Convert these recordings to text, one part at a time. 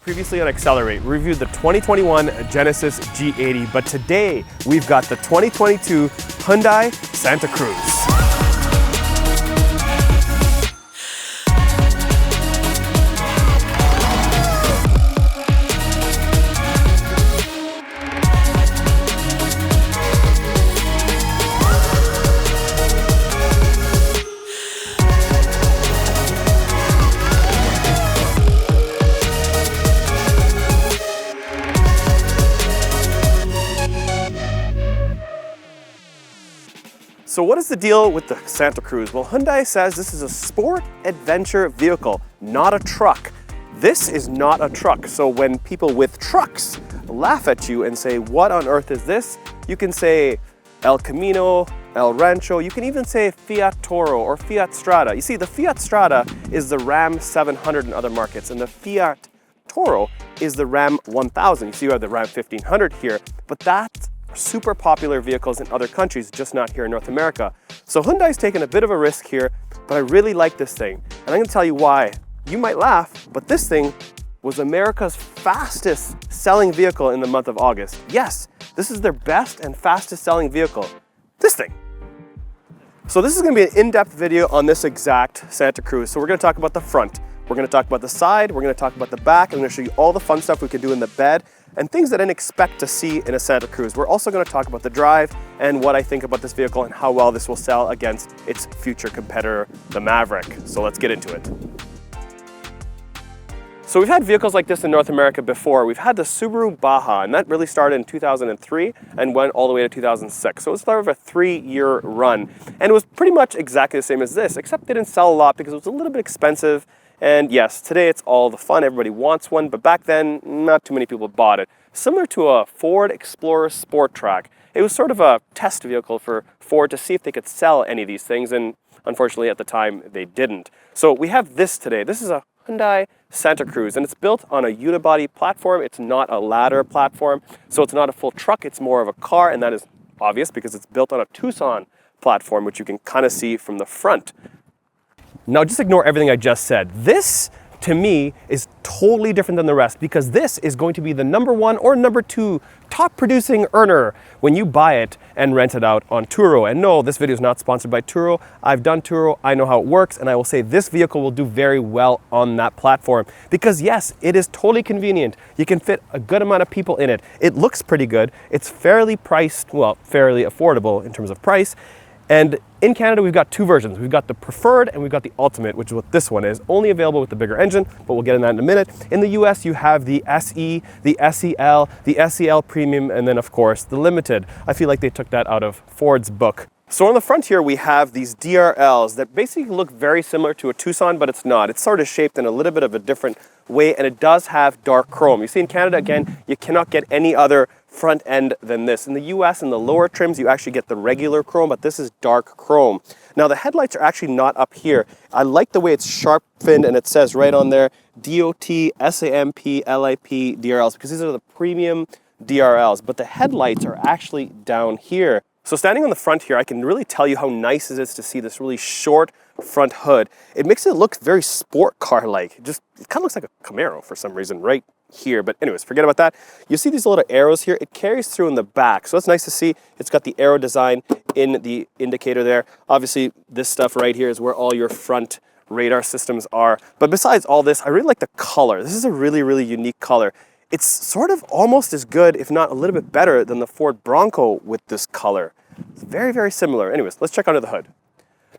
Previously on Accelerate, we reviewed the 2021 Genesis G80, but today we've got the 2022 Hyundai Santa Cruz. So what is the deal with the Santa Cruz? Well, Hyundai says this is a sport adventure vehicle, not a truck. This is not a truck. So when people with trucks laugh at you and say, what on earth is this? You can say El Camino, El Rancho. You can even say Fiat Toro or Fiat Strada. You see, the Fiat Strada is the Ram 700 in other markets, and the Fiat Toro is the Ram 1000. You see, you have the Ram 1500 here, but that's super popular vehicles in other countries, just not here in North America. So Hyundai's taken a bit of a risk here, but I really like this thing. And I'm gonna tell you why. You might laugh, but this thing was America's fastest selling vehicle in the month of August. Yes, this is their best and fastest selling vehicle. This thing. So this is gonna be an in-depth video on this exact Santa Cruz. So we're gonna talk about the front. We're gonna talk about the side, we're gonna talk about the back, and I'm gonna show you all the fun stuff we can do in the bed and things that I didn't expect to see in a Santa Cruz. We're also gonna talk about the drive and what I think about this vehicle and how well this will sell against its future competitor, the Maverick. So let's get into it. So we've had vehicles like this in North America before. We've had the Subaru Baja, and that really started in 2003 and went all the way to 2006. So it was sort of a 3-year run. And it was pretty much exactly the same as this, except they didn't sell a lot because it was a little bit expensive. And yes, today it's all the fun, everybody wants one, but back then, not too many people bought it. Similar to a Ford Explorer Sport Track. It was sort of a test vehicle for Ford to see if they could sell any of these things, and unfortunately at the time, they didn't. So we have this today. This is a Hyundai Santa Cruz, and it's built on a unibody platform. It's not a ladder platform, so it's not a full truck, it's more of a car, and that is obvious because it's built on a Tucson platform, which you can kind of see from the front. Now just ignore everything I just said. This, to me, is totally different than the rest because this is going to be the #1 or #2 top producing earner when you buy it and rent it out on Turo. And no, this video is not sponsored by Turo. I've done Turo, I know how it works, and I will say this vehicle will do very well on that platform because yes, it is totally convenient. You can fit a good amount of people in it. It looks pretty good. It's fairly priced, well, fairly affordable in terms of price. And in Canada, we've got 2 versions. We've got the Preferred and we've got the Ultimate, which is what this one is. Only available with the bigger engine, but we'll get in that in a minute. In the US, you have the SE, the SEL, the SEL Premium, and then of course, the Limited. I feel like they took that out of Ford's book. So on the front here, we have these DRLs that basically look very similar to a Tucson, but it's not. It's sort of shaped in a little bit of a different way, and it does have dark chrome. You see in Canada, again, you cannot get any other front end than this. In the US, in the lower trims, you actually get the regular chrome, but this is dark chrome. Now the headlights are actually not up here. I like the way it's sharp-finned and it says right on there, DOT, SAMP, LIP, DRLs, because these are the premium DRLs, but the headlights are actually down here. So standing on the front here, I can really tell you how nice it is to see this really short front hood. It makes it look very sport car-like. It kind of looks like a Camaro for some reason right here. But anyways, forget about that. You see these little arrows here? It carries through in the back. So that's nice to see. It's got the arrow design in the indicator there. Obviously, this stuff right here is where all your front radar systems are. But besides all this, I really like the color. This is a really, really unique color. It's sort of almost as good, if not a little bit better, than the Ford Bronco with this color. It's very, very similar. Anyways, let's check under the hood.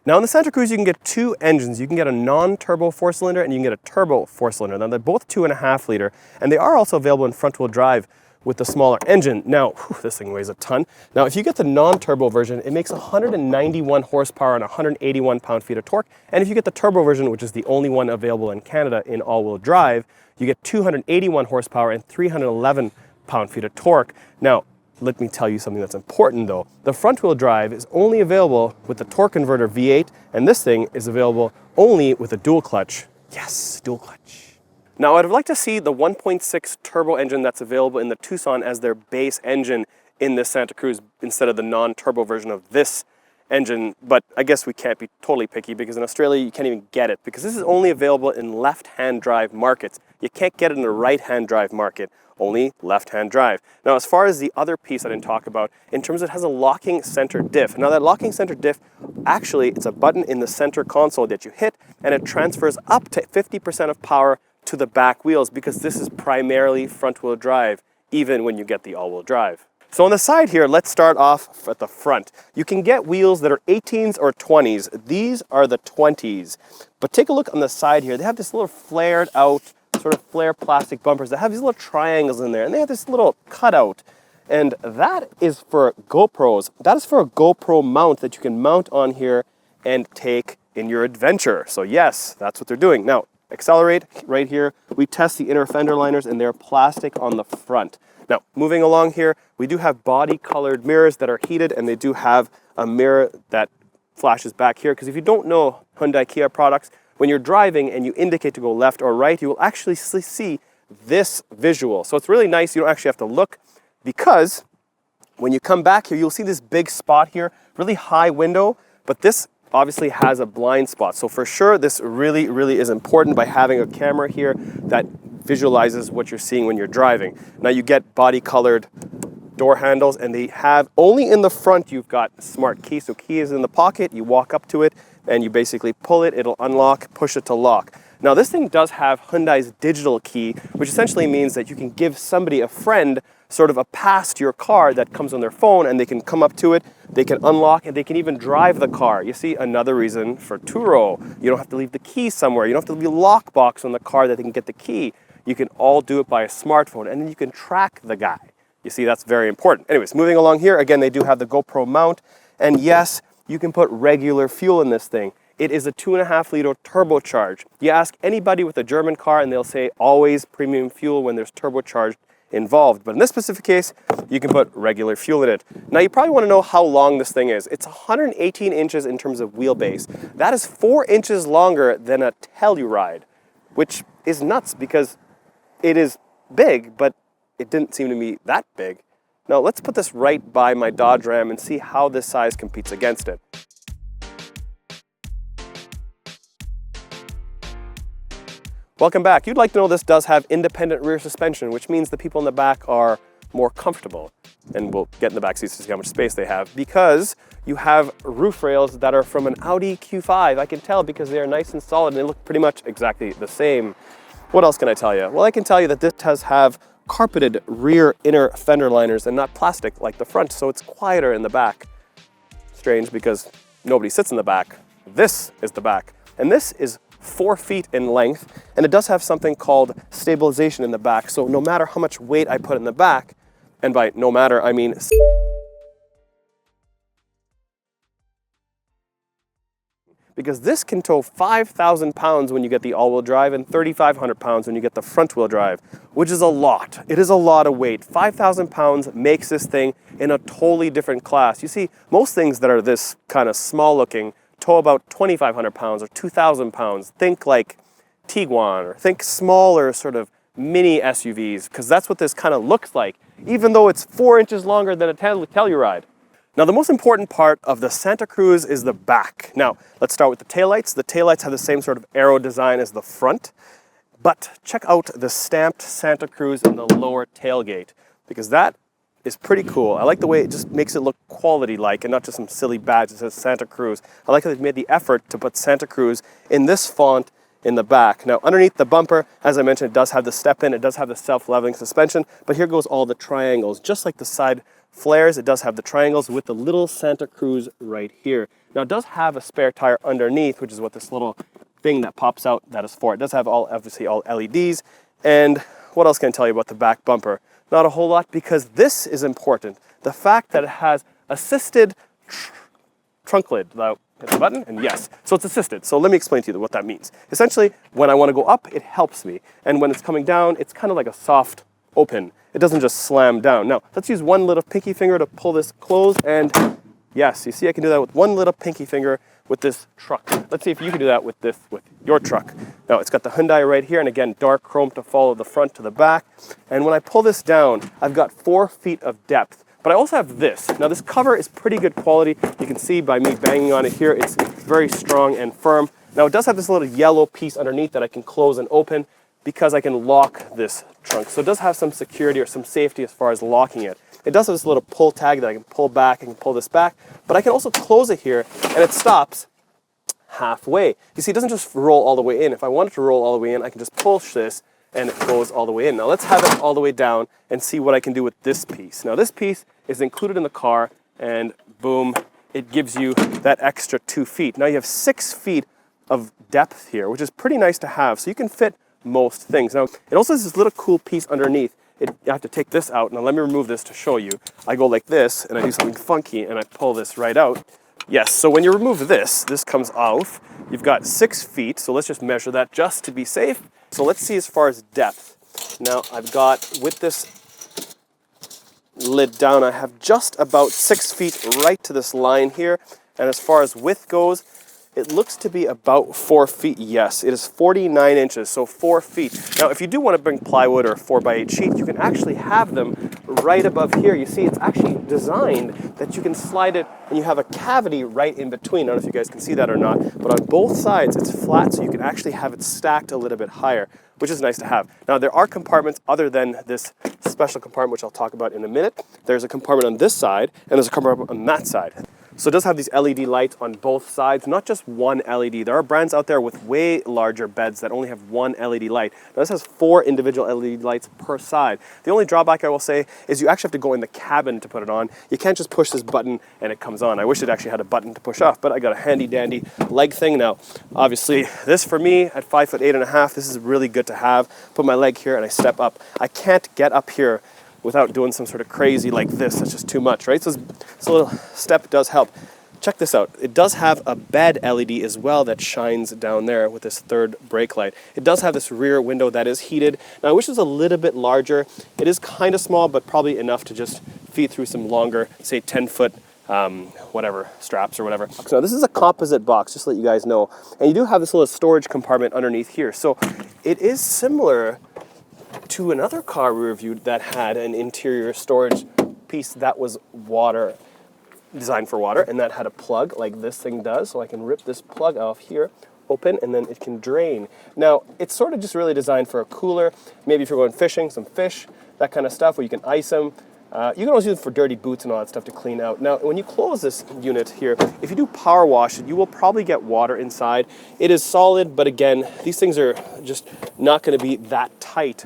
Now in the Santa Cruz, you can get 2 engines. You can get a non-turbo 4-cylinder and you can get a turbo 4-cylinder. Now they're both 2.5 liter, and they are also available in front-wheel drive with the smaller engine. Now, this thing weighs a ton. Now, if you get the non-turbo version, it makes 191 horsepower and 181 pound-feet of torque. And if you get the turbo version, which is the only one available in Canada in all-wheel drive, you get 281 horsepower and 311 pound-feet of torque. Now, let me tell you something that's important though. The front-wheel drive is only available with the torque converter V8, and this thing is available only with a dual clutch. Yes, dual clutch. Now, I'd like to see the 1.6 turbo engine that's available in the Tucson as their base engine in this Santa Cruz instead of the non-turbo version of this engine, but I guess we can't be totally picky because in Australia you can't even get it because this is only available in left-hand drive markets. You can't get it in the right-hand drive market, only left-hand drive. Now, as far as the other piece I didn't talk about, in terms of it has a locking center diff. Now that locking center diff, actually it's a button in the center console that you hit and it transfers up to 50% of power to the back wheels because this is primarily front-wheel drive, even when you get the all-wheel drive. So on the side here, let's start off at the front. You can get wheels that are 18s or 20s. These are the 20s. But take a look on the side here. They have this little flared out, sort of flare plastic bumpers that have these little triangles in there. And they have this little cutout. And that is for GoPros. That is for a GoPro mount that you can mount on here and take in your adventure. So yes, that's what they're doing. Now, accelerate right here. We test the inner fender liners and they're plastic on the front. Now, moving along here, we do have body-colored mirrors that are heated, and they do have a mirror that flashes back here. Because if you don't know Hyundai Kia products, when you're driving and you indicate to go left or right, you will actually see this visual. So it's really nice. You don't actually have to look because when you come back here, you'll see this big spot here, really high window, but this obviously has a blind spot. So for sure, this really, really is important by having a camera here that visualizes what you're seeing when you're driving. Now you get body colored door handles and they have only in the front you've got smart key. So key is in the pocket, you walk up to it and you basically pull it, it'll unlock, push it to lock. Now this thing does have Hyundai's digital key, which essentially means that you can give somebody, a friend, sort of a pass to your car that comes on their phone and they can come up to it, they can unlock, and they can even drive the car. You see, another reason for two-row. You don't have to leave the key somewhere. You don't have to leave a lockbox on the car that they can get the key. You can all do it by a smartphone, and then you can track the guy. You see, that's very important. Anyways, moving along here, again, they do have the GoPro mount, and yes, you can put regular fuel in this thing. It is a 2.5-liter turbocharged. You ask anybody with a German car, and they'll say always premium fuel when there's turbocharged involved. But in this specific case, you can put regular fuel in it. Now, you probably want to know how long this thing is. It's 118 inches in terms of wheelbase. That is 4 inches longer than a Telluride, which is nuts because it is big, but it didn't seem to me that big. Now, let's put this right by my Dodge Ram and see how this size competes against it. Welcome back. You'd like to know this does have independent rear suspension, which means the people in the back are more comfortable. And we'll get in the back seats to see how much space they have because you have roof rails that are from an Audi Q5. I can tell because they are nice and solid and they look pretty much exactly the same. What else can I tell you? Well, I can tell you that this does have carpeted rear inner fender liners and not plastic like the front, so it's quieter in the back. Strange because nobody sits in the back. This is the back. And this is 4 feet in length, and it does have something called stabilization in the back. So no matter how much weight I put in the back, and by no matter, I mean because this can tow 5,000 pounds when you get the all-wheel drive and 3,500 pounds when you get the front-wheel drive, which is a lot. It is a lot of weight. 5,000 pounds makes this thing in a totally different class. You see, most things that are this kind of small-looking tow about 2,500 pounds or 2,000 pounds. Think like Tiguan or think smaller sort of mini SUVs, because that's what this kind of looks like, even though it's 4 inches longer than a Telluride. Now, the most important part of the Santa Cruz is the back. Now, let's start with the taillights. The taillights have the same sort of arrow design as the front, but check out the stamped Santa Cruz in the lower tailgate, because that is pretty cool. I like the way it just makes it look quality-like and not just some silly badge that says Santa Cruz. I like that they've made the effort to put Santa Cruz in this font in the back. Now, underneath the bumper, as I mentioned, it does have the step-in, it does have the self-leveling suspension, but here goes all the triangles. Just like the side flares, it does have the triangles with the little Santa Cruz right here. Now, it does have a spare tire underneath, which is what this little thing that pops out that is for. It does have obviously all LEDs. And what else can I tell you about the back bumper? Not a whole lot, because this is important. The fact that it has assisted trunk lid. Now, hit the button, and yes. So it's assisted. So let me explain to you what that means. Essentially, when I want to go up, it helps me. And when it's coming down, it's kind of like a soft open. It doesn't just slam down. Now, let's use one little pinky finger to pull this closed, and yes, you see I can do that with one little pinky finger with this truck. Let's see if you can do that with your truck. Now, it's got the Hyundai right here, and again, dark chrome to follow the front to the back. And when I pull this down, I've got 4 feet of depth, But I also have this. Now this cover is pretty good quality. You can see by me banging on it here, it's very strong and firm. Now it does have this little yellow piece underneath that I can close and open because I can lock this trunk. So it does have some security or some safety as far as locking it. It does have this little pull tag that I can pull back, I can pull this back, but I can also close it here and it stops halfway. You see, it doesn't just roll all the way in. If I wanted to roll all the way in, I can just push this and it goes all the way in. Now let's have it all the way down and see what I can do with this piece. Now this piece is included in the car and boom, it gives you that extra 2 feet. Now you have 6 feet of depth here, which is pretty nice to have. So you can fit most things. Now it also has this little cool piece underneath. You have to take this out. Now let me remove this to show you. I go like this and I do something funky and I pull this right out. Yes, so when you remove this, this comes off. You've got 6 feet, so let's just measure that just to be safe. So let's see as far as depth. Now I've got, with this lid down, I have just about 6 feet right to this line here. And as far as width goes, it looks to be about 4 feet. Yes, it is 49 inches, so 4 feet. Now, if you do want to bring plywood or a 4x8 sheet, you can actually have them right above here. You see, it's actually designed that you can slide it and you have a cavity right in between. I don't know if you guys can see that or not, but on both sides, it's flat, so you can actually have it stacked a little bit higher, which is nice to have. Now, there are compartments other than this special compartment, which I'll talk about in a minute. There's a compartment on this side, and there's a compartment on that side. So it does have these LED lights on both sides, not just one LED. There are brands out there with way larger beds that only have one LED light. Now this has 4 individual LED lights per side. The only drawback I will say is you actually have to go in the cabin to put it on. You can't just push this button and it comes on. I wish it actually had a button to push off, but I got a handy dandy leg thing. Now, obviously this for me at 5'8.5", this is really good to have. Put my leg here and I step up. I can't get up here without doing some sort of crazy like this. That's just too much, right? So this little step does help. Check this out. It does have a bed LED as well that shines down there with this third brake light. It does have this rear window that is heated. Now I wish it was a little bit larger. It is kind of small, but probably enough to just feed through some longer, say 10-foot whatever, straps or whatever. So this is a composite box, just to let you guys know. And you do have this little storage compartment underneath here. So it is similar to another car we reviewed that had an interior storage piece that was water, designed for water, and that had a plug like this thing does. So I can rip this plug off here, open, and then it can drain. Now, it's sort of just really designed for a cooler. Maybe if you're going fishing, some fish, that kind of stuff, where you can ice them. You can also use it for dirty boots and all that stuff to clean out. Now, when you close this unit here, if you do power wash it, you will probably get water inside. It is solid, but again, these things are just not going to be that tight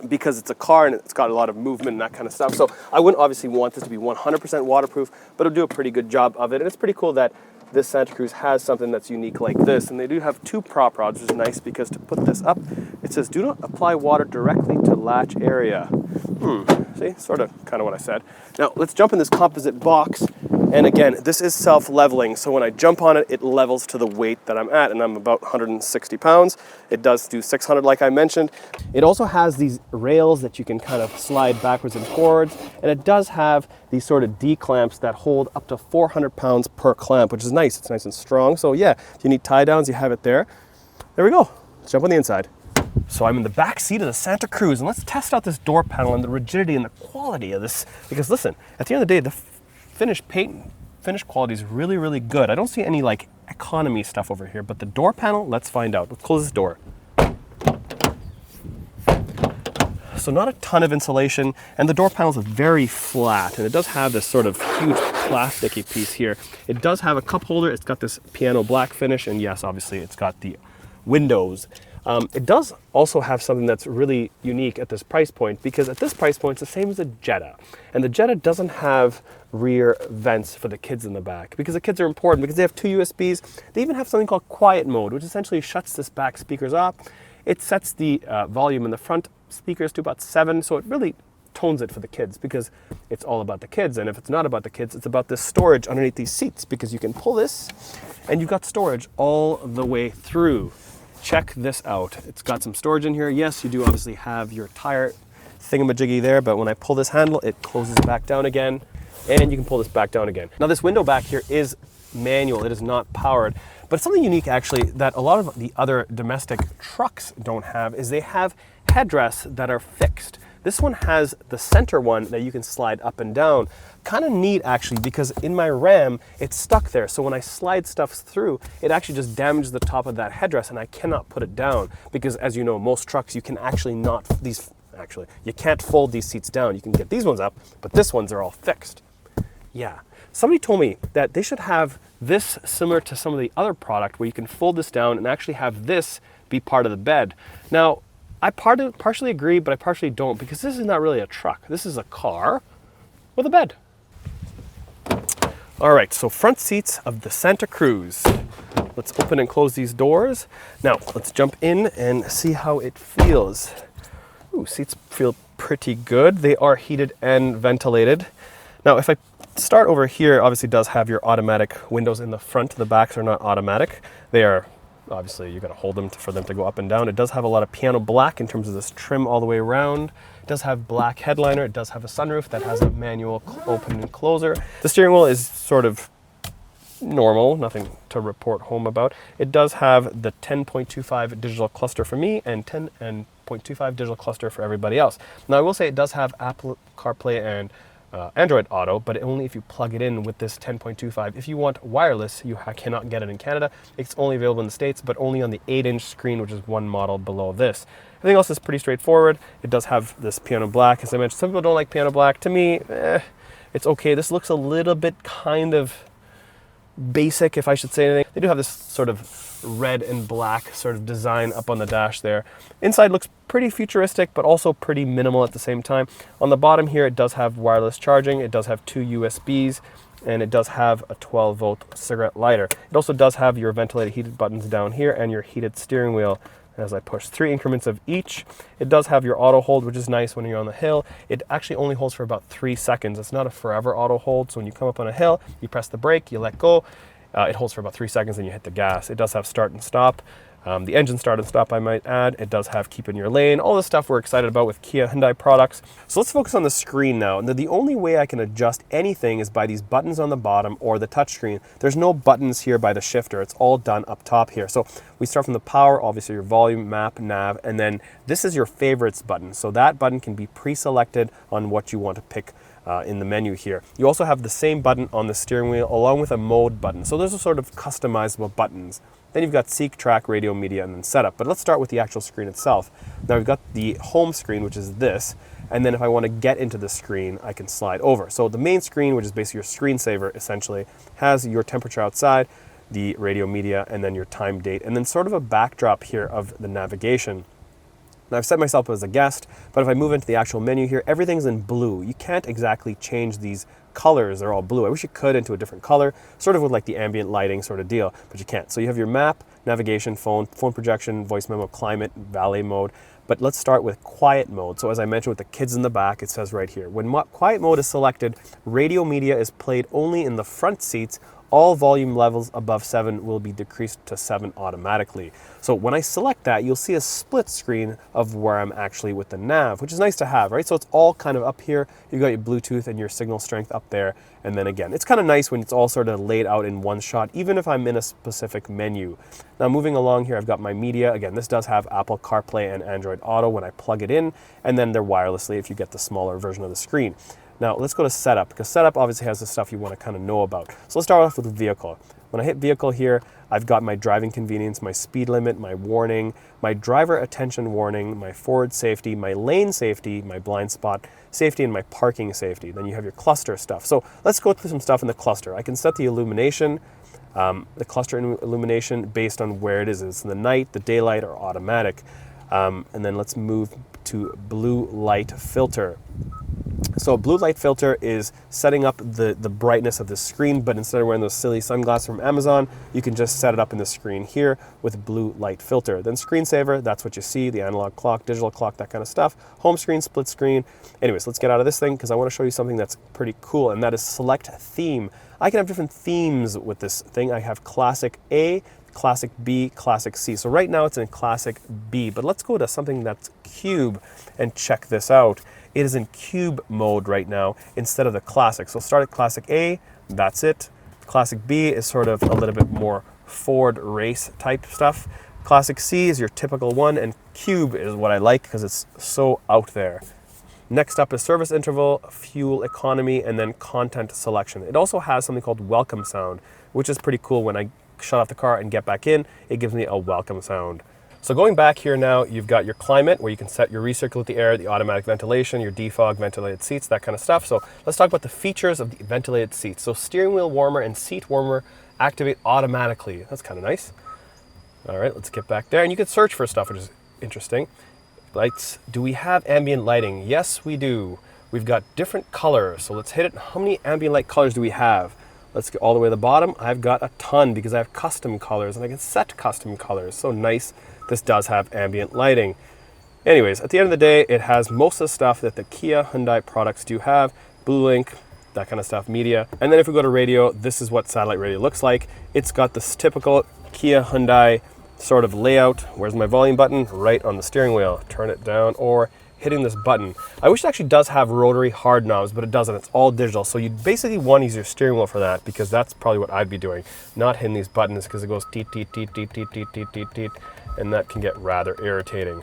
because it's a car and it's got a lot of movement and that kind of stuff. So I wouldn't obviously want this to be 100% waterproof, but it'll do a pretty good job of it. And it's pretty cool that this Santa Cruz has something that's unique like this. And they do have 2 prop rods, which is nice because to put this up, it says, do not apply water directly to latch area. See, sort of kind of what I said. Now let's jump in this composite box. And again, this is self-leveling, so when I jump on it, it levels to the weight that I'm at, and I'm about 160 pounds. It does do 600 like I mentioned. It also has these rails that you can kind of slide backwards and forwards, and it does have these sort of D-clamps that hold up to 400 pounds per clamp, which is nice. It's nice and strong. So yeah, if you need tie downs, you have it there. There we go. Let's jump on the inside. So I'm in the back seat of the Santa Cruz, and let's test out this door panel and the rigidity and the quality of this. Because listen, at the end of the day, the finish quality is really, really good. I don't see any like economy stuff over here, but the door panel, let's find out. Let's close this door. So not a ton of insulation, and the door panels are very flat, and it does have this sort of huge plasticky piece here. It does have a cup holder. It's got this piano black finish, and yes, obviously it's got the windows. It does also have something that's really unique at this price point, because at this price point, it's the same as a Jetta. And the Jetta doesn't have rear vents for the kids in the back, because the kids are important, because they have 2 USBs. They even have something called quiet mode, which essentially shuts this back speakers off. It sets the volume in the front speakers to about 7, so it really tones it for the kids, because it's all about the kids. And if it's not about the kids, it's about this storage underneath these seats, because you can pull this and you've got storage all the way through. Check this out. It's got some storage in here. Yes, you do obviously have your tire thingamajiggy there, but when I pull this handle, it closes back down again, and you can pull this back down again. Now this window back here is manual. It is not powered, but something unique actually that a lot of the other domestic trucks don't have is they have headrests that are fixed. This one has the center one that you can slide up and down. Kind of neat actually, because in my Ram, it's stuck there. So when I slide stuff through, it actually just damages the top of that headrest and I cannot put it down because, as you know, most trucks, you can actually not, you can't fold these seats down. You can get these ones up, but this ones are all fixed. Yeah. Somebody told me that they should have this similar to some of the other product where you can fold this down and actually have this be part of the bed. Now, I partially agree, but I partially don't, because this is not really a truck. This is a car with a bed. All right, so front seats of the Santa Cruz. Let's open and close these doors. Now, let's jump in and see how it feels. Ooh, seats feel pretty good. They are heated and ventilated. Now, if I start over here, obviously does have your automatic windows in the front. The backs are not automatic. They are, obviously, you gotta hold them for them to go up and down. It does have a lot of piano black in terms of this trim all the way around. It does have black headliner. It does have a sunroof that has a manual open and closer. The steering wheel is sort of normal, nothing to report home about. It does have the 10.25 digital cluster for me and 10.25 digital cluster for everybody else. Now I will say it does have Apple CarPlay and Android Auto, but only if you plug it in with this 10.25. If you want wireless, you cannot get it in Canada. It's only available in the States, but only on the 8-inch screen, which is one model below this. Everything else is pretty straightforward. It does have this piano black. As I mentioned, some people don't like piano black. To me, it's okay. This looks a little bit kind of basic, if I should say anything. They do have this sort of red and black sort of design up on the dash there. Inside looks pretty futuristic, but also pretty minimal at the same time. On the bottom here, it does have wireless charging. It does have 2 USBs, and it does have a 12-volt cigarette lighter. It also does have your ventilated heated buttons down here and your heated steering wheel as I push 3 increments of each. It does have your auto hold, which is nice when you're on the hill. It actually only holds for about 3 seconds. It's not a forever auto hold, so when you come up on a hill, you press the brake, you let go. It holds for about 3 seconds and you hit the gas. It does have start and stop. The engine start and stop, I might add. It does have keep in your lane, all the stuff we're excited about with Kia Hyundai products. So let's focus on the screen now. And the only way I can adjust anything is by these buttons on the bottom or the touchscreen. There's no buttons here by the shifter. It's all done up top here. So we start from the power, obviously your volume, map, nav, and then this is your favorites button. So that button can be pre-selected on what you want to pick in the menu here. You also have the same button on the steering wheel along with a mode button. So those are sort of customizable buttons. Then you've got Seek, Track, Radio, Media, and then Setup. But let's start with the actual screen itself. Now we've got the home screen, which is this. And then if I want to get into the screen, I can slide over. So the main screen, which is basically your screensaver, essentially, has your temperature outside, the radio media, and then your time, date, and then sort of a backdrop here of the navigation. Now I've set myself as a guest, but if I move into the actual menu here, everything's in blue. You can't exactly change these colors. They're all blue. I wish you could into a different color, sort of with like the ambient lighting sort of deal, but you can't. So you have your map, navigation, phone projection, voice memo, climate, valet mode. But let's start with quiet mode. So as I mentioned with the kids in the back, it says right here, when quiet mode is selected, radio media is played only in the front seats. All volume levels above 7 will be decreased to 7 automatically. So when I select that, you'll see a split screen of where I'm actually with the nav, which is nice to have, right? So it's all kind of up here. You've got your Bluetooth and your signal strength up there. And then again, it's kind of nice when it's all sort of laid out in one shot, even if I'm in a specific menu. Now moving along here, I've got my media. Again, this does have Apple CarPlay and Android Auto when I plug it in, and then they're wirelessly if you get the smaller version of the screen. Now let's go to setup, because setup obviously has the stuff you want to kind of know about. So let's start off with vehicle. When I hit vehicle here, I've got my driving convenience, my speed limit, my warning, my driver attention warning, my forward safety, my lane safety, my blind spot safety, and my parking safety. Then you have your cluster stuff. So let's go through some stuff in the cluster. I can set the illumination, the cluster illumination based on where it is. It's in the night, the daylight, or automatic. And then let's move to blue light filter. So blue light filter is setting up the brightness of the screen, but instead of wearing those silly sunglasses from Amazon, you can just set it up in the screen here with blue light filter. Then screensaver, that's what you see, the analog clock, digital clock, that kind of stuff. Home screen, split screen. Anyways, let's get out of this thing because I want to show you something that's pretty cool, and that is select theme. I can have different themes with this thing. I have Classic A, Classic B, Classic C. So right now it's in Classic B, but let's go to something that's Cube and check this out. It is in Cube mode right now instead of the Classic. So start at Classic A, that's it. Classic B is sort of a little bit more Ford race type stuff. Classic C is your typical one, and Cube is what I like because it's so out there. Next up is service interval, fuel economy, and then content selection. It also has something called welcome sound, which is pretty cool. When I shut off the car and get back in, it gives me a welcome sound. So going back here now, you've got your climate, where you can set your recirculate the air, the automatic ventilation, your defog, ventilated seats, that kind of stuff. So let's talk about the features of the ventilated seats. So steering wheel warmer and seat warmer activate automatically. That's kind of nice. All right, let's get back there. And you can search for stuff, which is interesting. Lights. Do we have ambient lighting? Yes, we do. We've got different colors. So let's hit it. How many ambient light colors do we have? Let's get all the way to the bottom. I've got a ton because I have custom colors and I can set custom colors. So nice. This does have ambient lighting. Anyways, at the end of the day, it has most of the stuff that the Kia Hyundai products do have. Blue Link, that kind of stuff, media. And then if we go to radio, this is what satellite radio looks like. It's got this typical Kia Hyundai sort of layout. Where's my volume button? Right on the steering wheel. Turn it down or hitting this button. I wish it actually does have rotary hard knobs, but it doesn't. It's all digital. So you basically want to use your steering wheel for that, because that's probably what I'd be doing. Not hitting these buttons because it goes teet, teet, teet, teet, teet, teet, teet, teet, teet, and that can get rather irritating.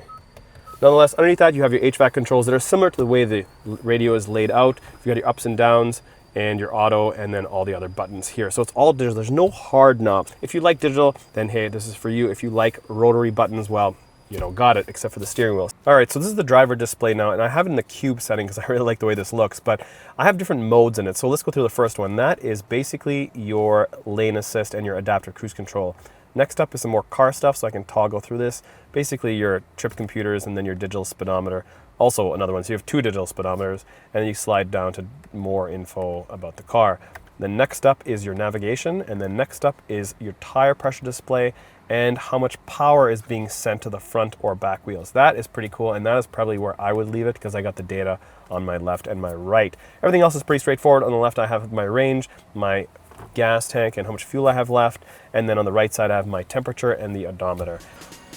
Nonetheless, underneath that, you have your HVAC controls that are similar to the way the radio is laid out. You've got your ups and downs and your auto, and then all the other buttons here. So it's all digital. There's no hard knobs. If you like digital, then hey, this is for you. If you like rotary buttons, well, you know, got it, except for the steering wheel. All right, so this is the driver display now, and I have it in the cube setting because I really like the way this looks, but I have different modes in it. So let's go through the first one. That is basically your lane assist and your adaptive cruise control. Next up is some more car stuff, so I can toggle through this. Basically your trip computers and then your digital speedometer. Also another one, so you have 2 digital speedometers, and then you slide down to more info about the car. Then next up is your navigation, and then next up is your tire pressure display and how much power is being sent to the front or back wheels. That is pretty cool, and that is probably where I would leave it because I got the data on my left and my right. Everything else is pretty straightforward. On the left I have my range, my gas tank and how much fuel I have left, and then on the right side I have my temperature and the odometer.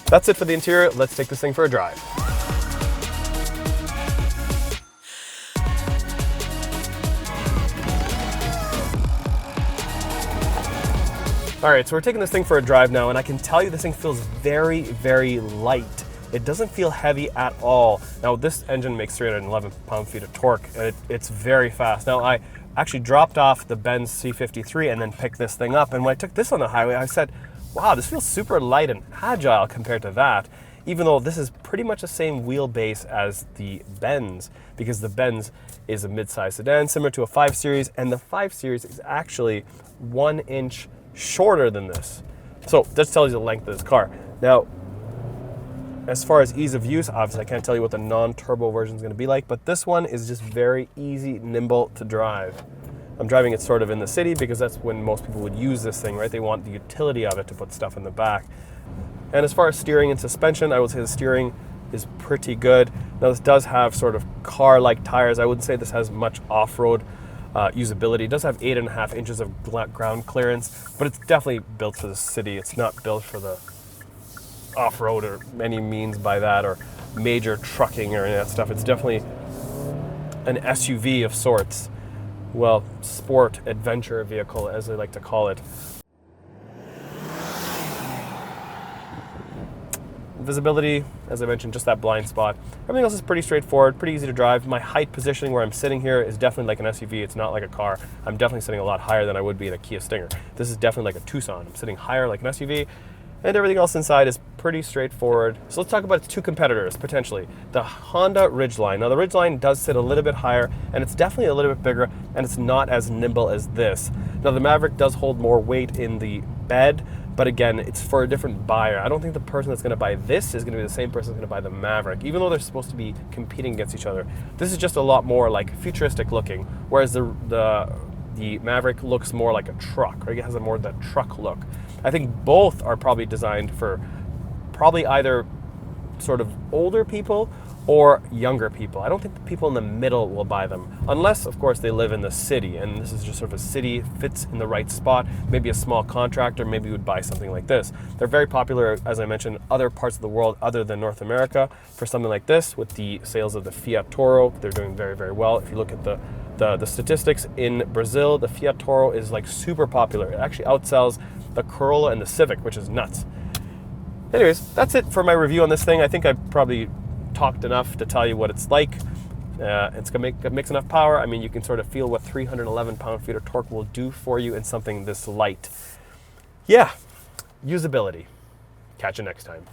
That's it for the interior. Let's take this thing for a drive. All right, so we're taking this thing for a drive now, and I can tell you this thing feels very, very light. It doesn't feel heavy at all. Now, this engine makes 311 pound-feet of torque, and it's very fast. Now, I actually dropped off the Benz C53 and then picked this thing up, and when I took this on the highway, I said, wow, this feels super light and agile compared to that, even though this is pretty much the same wheelbase as the Benz, because the Benz is a mid-size sedan, similar to a 5 Series, and the 5 Series is actually 1 inch shorter than this. So this tells you the length of this car. Now, as far as ease of use, obviously I can't tell you what the non-turbo version is going to be like, but this one is just very easy, nimble to drive. I'm driving it sort of in the city because that's when most people would use this thing, right? They want the utility of it to put stuff in the back. And as far as steering and suspension, I would say the steering is pretty good. Now this does have sort of car-like tires. I wouldn't say this has much off-road usability. It does have 8.5 inches of ground clearance, but it's definitely built for the city. It's not built for the off-road or any means by that, or major trucking or any of that stuff. It's definitely an SUV of sorts. Well, sport adventure vehicle, as they like to call it. Visibility, as I mentioned, just that blind spot. Everything else is pretty straightforward, pretty easy to drive. My height positioning where I'm sitting here is definitely like an SUV. It's not like a car. I'm definitely sitting a lot higher than I would be in a Kia Stinger. This is definitely like a Tucson. I'm sitting higher like an SUV, and everything else inside is pretty straightforward. So let's talk about its 2 competitors, potentially. The Honda Ridgeline. Now the Ridgeline does sit a little bit higher, and it's definitely a little bit bigger, and it's not as nimble as this. Now the Maverick does hold more weight in the bed, but again, it's for a different buyer. I don't think the person that's gonna buy this is gonna be the same person that's gonna buy the Maverick, even though they're supposed to be competing against each other. This is just a lot more like futuristic looking, whereas the Maverick looks more like a truck, right? It has a more that truck look. I think both are probably designed for probably either sort of older people or younger people. I don't think the people in the middle will buy them, unless, of course, they live in the city, and this is just sort of a city, fits in the right spot. Maybe a small contractor, maybe would buy something like this. They're very popular, as I mentioned, other parts of the world other than North America for something like this. With the sales of the Fiat Toro, they're doing very, very well. If you look at the statistics in Brazil, the Fiat Toro is like super popular. It actually outsells the Corolla and the Civic, which is nuts. anyways, that's it for my review on this thing. I think I probably talked enough to tell you what it's like. It's gonna makes enough power. I mean, you can sort of feel what 311 pound-feet of torque will do for you in something this light. Yeah, usability. Catch you next time.